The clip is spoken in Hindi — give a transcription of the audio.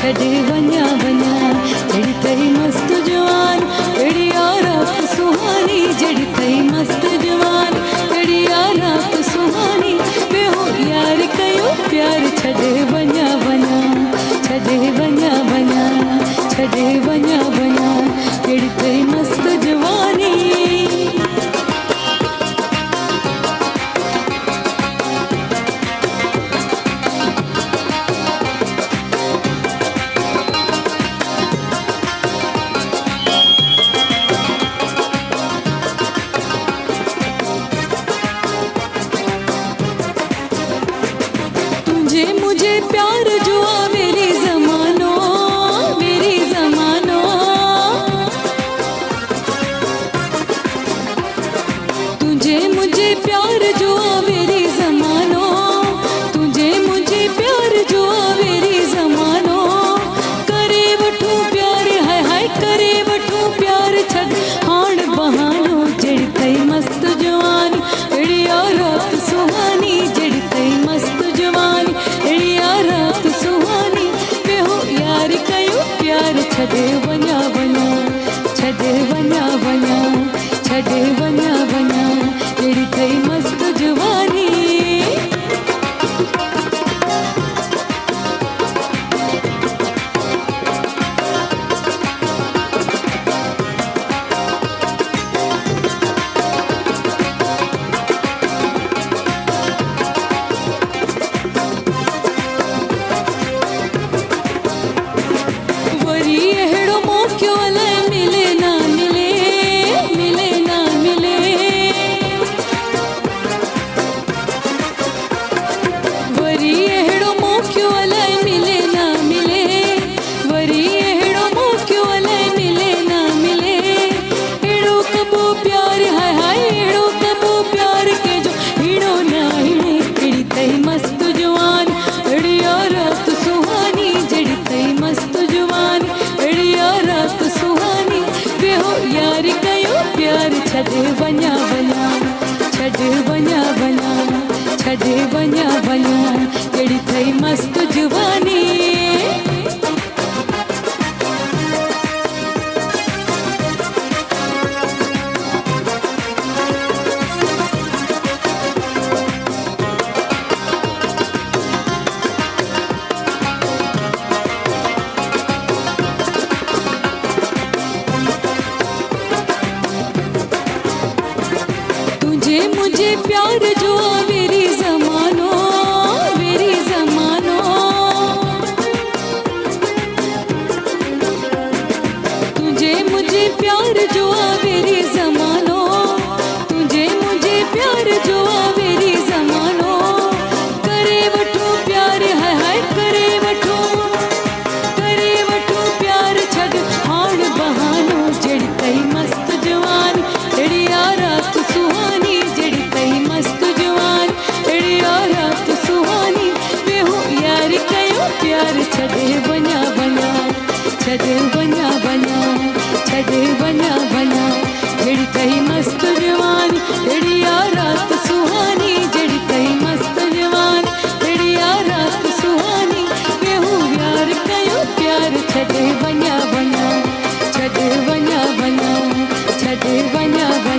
छॾे वञा वञा जड़ी तई मस्त जवान जड़ी रात सुहानी जड़ी तई मस्त जवान जड़ी रात सुहानी वे हो यार कयो प्यार छॾे वञा वञा छॾे वञा वञा छॾे वञा वञा जड़ी तई मस्त जवानी। मुझे प्यार जो मेरी ज़मानो तुझे मुझे प्यार जो मेरी ज़मानो तुझे मुझे प्यार जो मेरी ज़मानो करे वठो प्यार हाय हाय करे वठो प्यार छॾ हाण बहानो जड़ी तई मस्त जवान जड़ी रात सुहानी जड़ी तई मस्त जवान रात सुहानी वे हो यार कयो प्यार छॾे वञा वञा छॾे वञा वञा छॾे वञा वञा जड़ी तई मस्त जवानी। छॾे वञा वञा छॾे वञा वञा छॾे वञा वञा जड़ी तई मस्त जवानी। मुझे प्यार जो मेरी ज़मानो तुझे मुझे प्यार जो मेरी ज़मानो तुझे मुझे प्यार जो मेरी ज़मानो करे वठो प्यार हाय हाय करे वठो प्यार छॾ हाण बहानो जड़ी तई मस्त जवान जड़ी रात सुहानी जड़ी तई मस्त जवान जड़ी रात सुहानी वे हो यार कयो प्यार छॾे वञा वञा छॾे वञा वञा छॾे वञा वञा जड़ी तई मस्त जवान जड़ी रात सुहानी जड़ी तई मस्त जवान जड़ी रात सुहानी वे हो यार कयो प्यार छॾे वञा वञा छॾे वञा वञा छॾे वञा वञा।